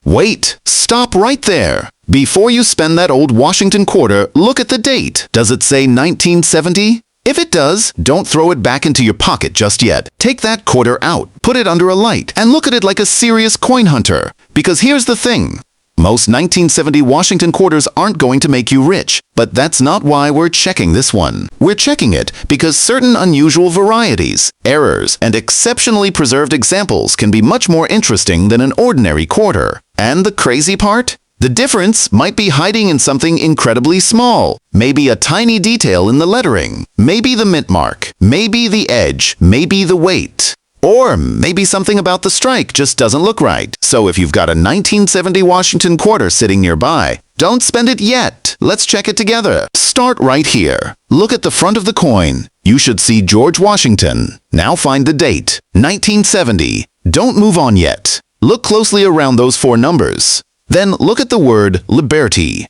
Wait, stop right there. Before you spend that old Washington quarter, look at the date. Does it say 1970? If it does, don't throw it back into your pocket just yet. Take that quarter out, put it under a light, and look at it like a serious coin hunter. Because here's the thing. Most 1970 Washington quarters aren't going to make you rich, but that's not why we're checking this one. We're checking it because certain unusual varieties, errors, and exceptionally preserved examples can be much more interesting than an ordinary quarter. And the crazy part? The difference might be hiding in something incredibly small. Maybe a tiny detail in the lettering. Maybe the mint mark. Maybe the edge. Maybe the weight. Or maybe something about the strike just doesn't look right. So if you've got a 1970 Washington quarter sitting nearby, don't spend it yet. Let's check it together. Start right here. Look at the front of the coin. You should see George Washington. Now find the date. 1970. Don't move on yet. Look closely around those 4 numbers. Then look at the word liberty.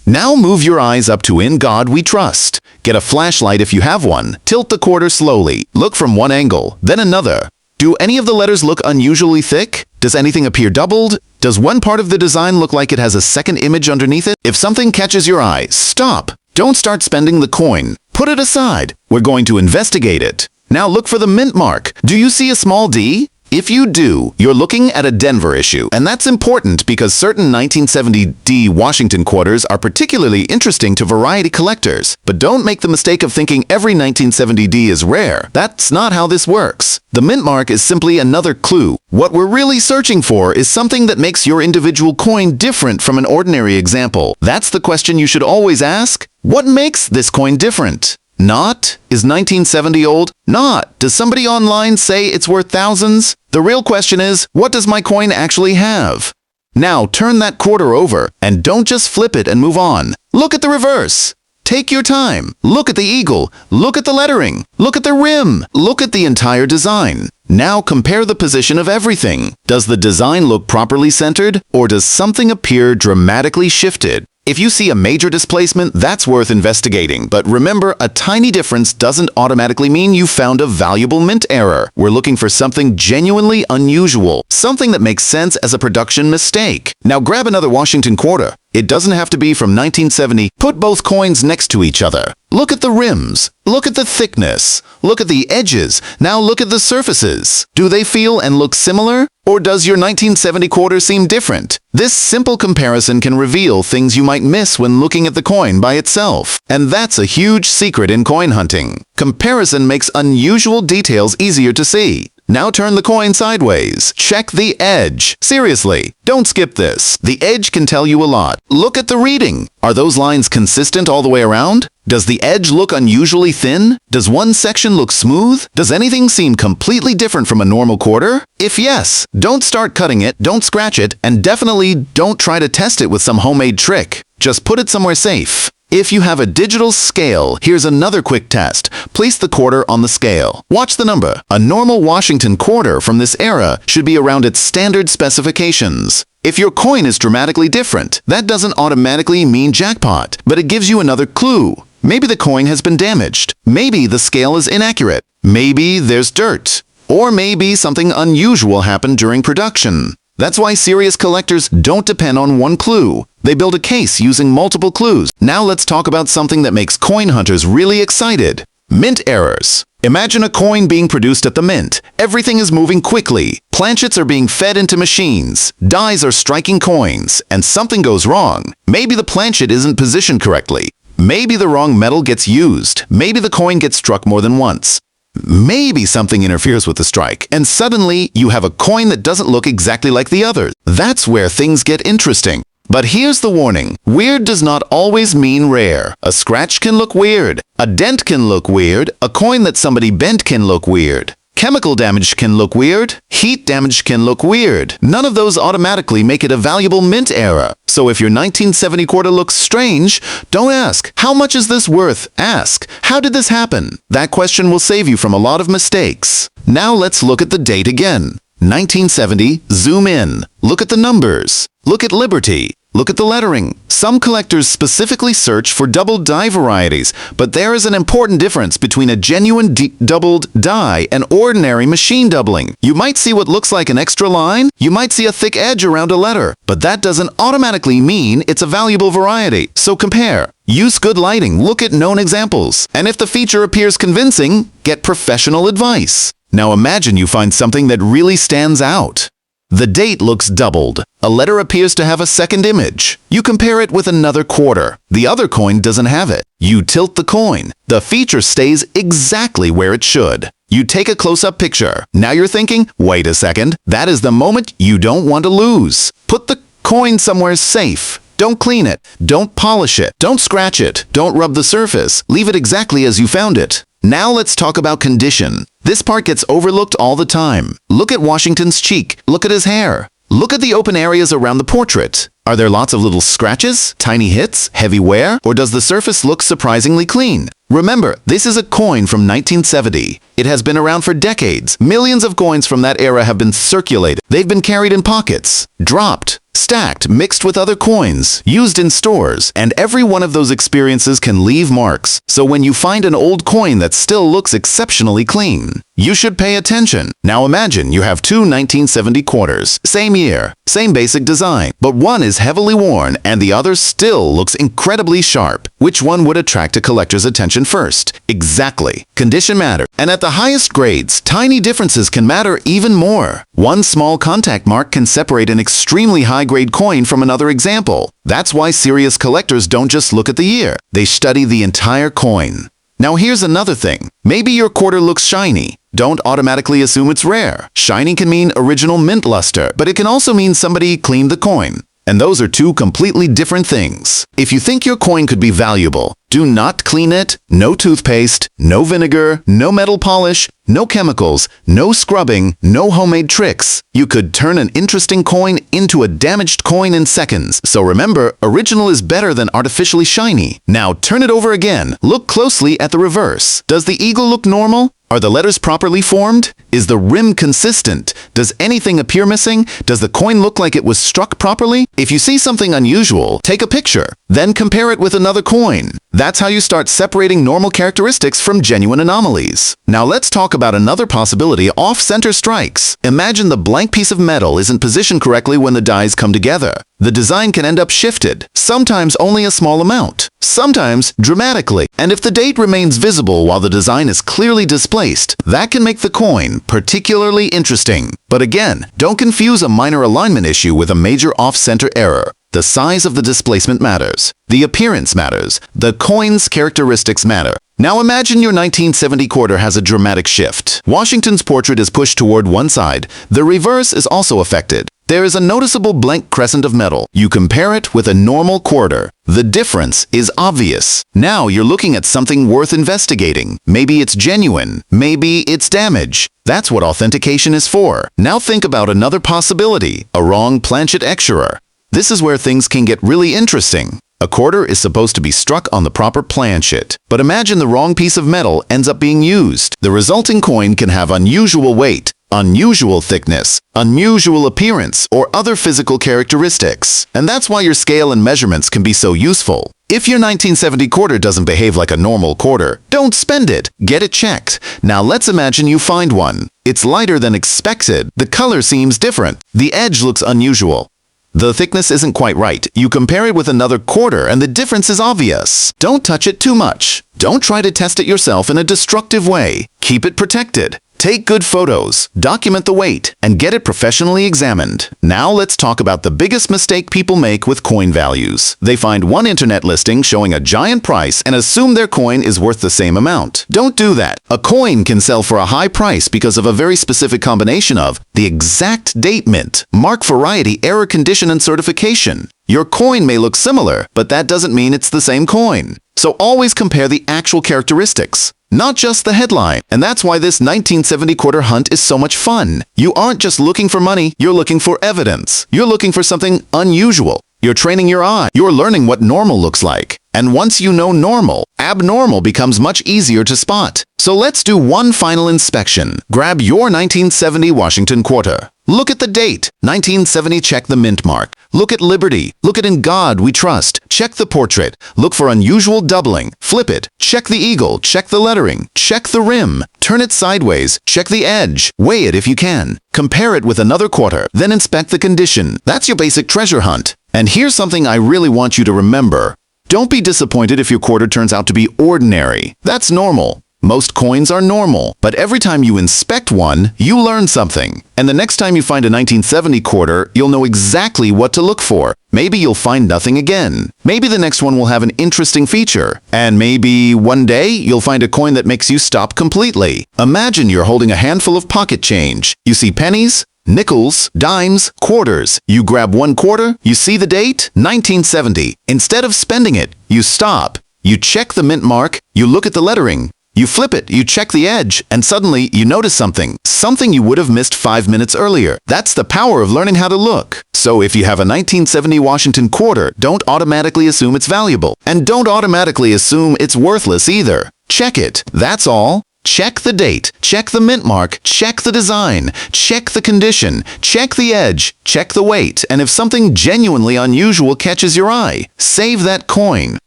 Now move your eyes up to In God We Trust. Get a flashlight if you have one. Tilt the quarter slowly. Look from one angle, then another. Do any of the letters look unusually thick? Does anything appear doubled? Does one part of the design look like it has a second image underneath it? If something catches your eye, stop. Don't start spending the coin. Put it aside. We're going to investigate it. Now look for the mint mark. Do you see a small D? If you do, you're looking at a Denver issue, and that's important because certain 1970D Washington quarters are particularly interesting to variety collectors. But don't make the mistake of thinking every 1970D is rare. That's not how this works. The mint mark is simply another clue. What we're really searching for is something that makes your individual coin different from an ordinary example. That's the question you should always ask. What makes this coin different? Not? Is 1970 old? Not. Does somebody online say it's worth thousands? The real question is, what does my coin actually have? Now turn that quarter over, and don't just flip it and move on. Look at the reverse. Take your time. Look at the eagle. Look at the lettering. Look at the rim. Look at the entire design. Now compare the position of everything. Does the design look properly centered, or does something appear dramatically shifted? If you see a major displacement, that's worth investigating. But remember, a tiny difference doesn't automatically mean you found a valuable mint error. We're looking for something genuinely unusual, something that makes sense as a production mistake. Now grab another Washington quarter. It doesn't have to be from 1970. Put both coins next to each other. Look at the rims. Look at the thickness. Look at the edges. Now look at the surfaces. Do they feel and look similar? Or does your 1970 quarter seem different? This simple comparison can reveal things you might miss when looking at the coin by itself. And that's a huge secret in coin hunting. Comparison makes unusual details easier to see. Now turn the coin sideways. Check the edge. Seriously, don't skip this. The edge can tell you a lot. Look at the reading. Are those lines consistent all the way around? Does the edge look unusually thin? Does one section look smooth? Does anything seem completely different from a normal quarter? If yes, don't start cutting it, don't scratch it, and definitely don't try to test it with some homemade trick. Just put it somewhere safe. If you have a digital scale, here's another quick test. Place the quarter on the scale. Watch the number. A normal Washington quarter from this era should be around its standard specifications. If your coin is dramatically different, that doesn't automatically mean jackpot, but it gives you another clue. Maybe the coin has been damaged. Maybe the scale is inaccurate. Maybe there's dirt. Or maybe something unusual happened during production. That's why serious collectors don't depend on one clue. They build a case using multiple clues. Now let's talk about something that makes coin hunters really excited. Mint errors. Imagine a coin being produced at the mint. Everything is moving quickly. Planchets are being fed into machines. Dies are striking coins. And something goes wrong. Maybe the planchet isn't positioned correctly. Maybe the wrong metal gets used. Maybe the coin gets struck more than once. Maybe something interferes with the strike, and suddenly you have a coin that doesn't look exactly like the others. That's where things get interesting. But here's the warning. Weird does not always mean rare. A scratch can look weird. A dent can look weird. A coin that somebody bent can look weird. Chemical damage can look weird. Heat damage can look weird. None of those automatically make it a valuable mint error. So if your 1970 quarter looks strange, don't ask, how much is this worth? Ask, how did this happen? That question will save you from a lot of mistakes. Now let's look at the date again. 1970, zoom in. Look at the numbers. Look at Liberty. Look at the lettering. Some collectors specifically search for doubled die varieties, but there is an important difference between a genuine doubled die and ordinary machine doubling. You might see what looks like an extra line, you might see a thick edge around a letter, but that doesn't automatically mean it's a valuable variety. So compare. Use good lighting, look at known examples, and if the feature appears convincing, get professional advice. Now imagine you find something that really stands out. The date looks doubled. A letter appears to have a second image. You compare it with another quarter. The other coin doesn't have it. You tilt the coin. The feature stays exactly where it should. You take a close-up picture. Now you're thinking, wait a second, that is the moment you don't want to lose. Put the coin somewhere safe. Don't clean it. Don't polish it. Don't scratch it. Don't rub the surface. Leave it exactly as you found it. Now let's talk about condition. This part gets overlooked all the time. Look at Washington's cheek. Look at his hair. Look at the open areas around the portrait. Are there lots of little scratches, tiny hits, heavy wear, or does the surface look surprisingly clean? Remember, this is a coin from 1970. It has been around for decades. Millions of coins from that era have been circulated. They've been carried in pockets, dropped, stacked, mixed with other coins, used in stores, and every one of those experiences can leave marks. So when you find an old coin that still looks exceptionally clean, you should pay attention. Now imagine you have two 1970 quarters, same year, same basic design, but one is heavily worn and the other still looks incredibly sharp. Which one would attract a collector's attention first? Exactly. Condition matters. And at the highest grades, tiny differences can matter even more. One small contact mark can separate an extremely high-grade coin from another example. That's why serious collectors don't just look at the year. They study the entire coin. Now here's another thing. Maybe your quarter looks shiny. Don't automatically assume it's rare. Shiny can mean original mint luster, but it can also mean somebody cleaned the coin. And those are two completely different things. If you think your coin could be valuable, do not clean it, no toothpaste, no vinegar, no metal polish, no chemicals, no scrubbing, no homemade tricks. You could turn an interesting coin into a damaged coin in seconds. So remember, original is better than artificially shiny. Now turn it over again. Look closely at the reverse. Does the eagle look normal? Are the letters properly formed? Is the rim consistent? Does anything appear missing? Does the coin look like it was struck properly? If you see something unusual, take a picture. Then compare it with another coin. That's how you start separating normal characteristics from genuine anomalies. Now let's talk about another possibility: off-center strikes. Imagine the blank piece of metal isn't positioned correctly when the dies come together. The design can end up shifted, sometimes only a small amount, sometimes dramatically. And if the date remains visible while the design is clearly displaced, that can make the coin particularly interesting. But again, don't confuse a minor alignment issue with a major off-center error. The size of the displacement matters. The appearance matters. The coin's characteristics matter. Now imagine your 1970 quarter has a dramatic shift. Washington's portrait is pushed toward one side. The reverse is also affected. There is a noticeable blank crescent of metal. You compare it with a normal quarter. The difference is obvious. Now you're looking at something worth investigating. Maybe it's genuine. Maybe it's damage. That's what authentication is for. Now think about another possibility: a wrong planchet exsurer. This is where things can get really interesting. A quarter is supposed to be struck on the proper planchet, but imagine the wrong piece of metal ends up being used. The resulting coin can have unusual weight, unusual thickness, unusual appearance, or other physical characteristics. And that's why your scale and measurements can be so useful. If your 1970 quarter doesn't behave like a normal quarter, don't spend it. Get it checked. Now let's imagine you find one. It's lighter than expected. The color seems different. The edge looks unusual. The thickness isn't quite right. You compare it with another quarter and the difference is obvious. Don't touch it too much. Don't try to test it yourself in a destructive way. Keep it protected. Take good photos, document the weight, and get it professionally examined. Now let's talk about the biggest mistake people make with coin values. They find one internet listing showing a giant price and assume their coin is worth the same amount. Don't do that. A coin can sell for a high price because of a very specific combination of the exact date mint, mark, variety, error, condition, and certification. Your coin may look similar, but that doesn't mean it's the same coin. So always compare the actual characteristics, not just the headline. And that's why this 1970 quarter hunt is so much fun. You aren't just looking for money, you're looking for evidence. You're looking for something unusual. You're training your eye. You're learning what normal looks like. And once you know normal, abnormal becomes much easier to spot. So let's do one final inspection. Grab your 1970 Washington quarter. Look at the date. 1970, check the mint mark. Look at Liberty. Look at In God We Trust. Check the portrait. Look for unusual doubling. Flip it. Check the eagle. Check the lettering. Check the rim. Turn it sideways. Check the edge. Weigh it if you can. Compare it with another quarter. Then inspect the condition. That's your basic treasure hunt. And here's something I really want you to remember. Don't be disappointed if your quarter turns out to be ordinary. That's normal. Most coins are normal, but every time you inspect one, you learn something. And the next time you find a 1970 quarter, you'll know exactly what to look for. Maybe you'll find nothing again. Maybe the next one will have an interesting feature. And maybe one day you'll find a coin that makes you stop completely. Imagine you're holding a handful of pocket change. You see pennies, nickels, dimes, quarters. You grab one quarter, you see the date, 1970. Instead of spending it, you stop. You check the mint mark, you look at the lettering. You flip it, you check the edge, and suddenly you notice something. Something you would have missed 5 minutes earlier. That's the power of learning how to look. So if you have a 1970 Washington quarter, don't automatically assume it's valuable. And don't automatically assume it's worthless either. Check it. That's all. Check the date, check the mint mark, check the design, check the condition, check the edge, check the weight, and if something genuinely unusual catches your eye, save that coin.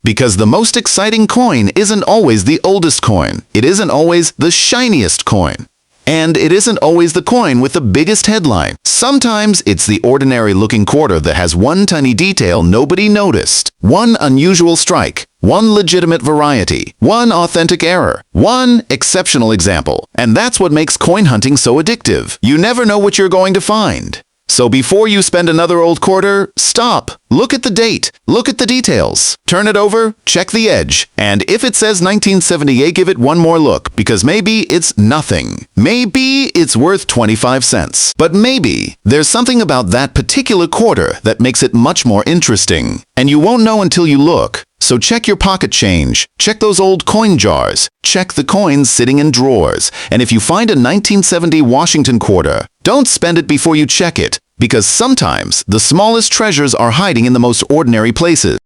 Because the most exciting coin isn't always the oldest coin. It isn't always the shiniest coin. And it isn't always the coin with the biggest headline. Sometimes it's the ordinary-looking quarter that has one tiny detail nobody noticed, one unusual strike, one legitimate variety, one authentic error, one exceptional example. And that's what makes coin hunting so addictive. You never know what you're going to find. So before you spend another old quarter, stop. Look at the date. Look at the details. Turn it over, check the edge. And if it says 1978, give it one more look, because maybe it's nothing. Maybe it's worth 25 cents. But maybe there's something about that particular quarter that makes it much more interesting. And you won't know until you look. So check your pocket change. Check those old coin jars. Check the coins sitting in drawers. And if you find a 1970 Washington quarter, don't spend it before you check it, because sometimes the smallest treasures are hiding in the most ordinary places.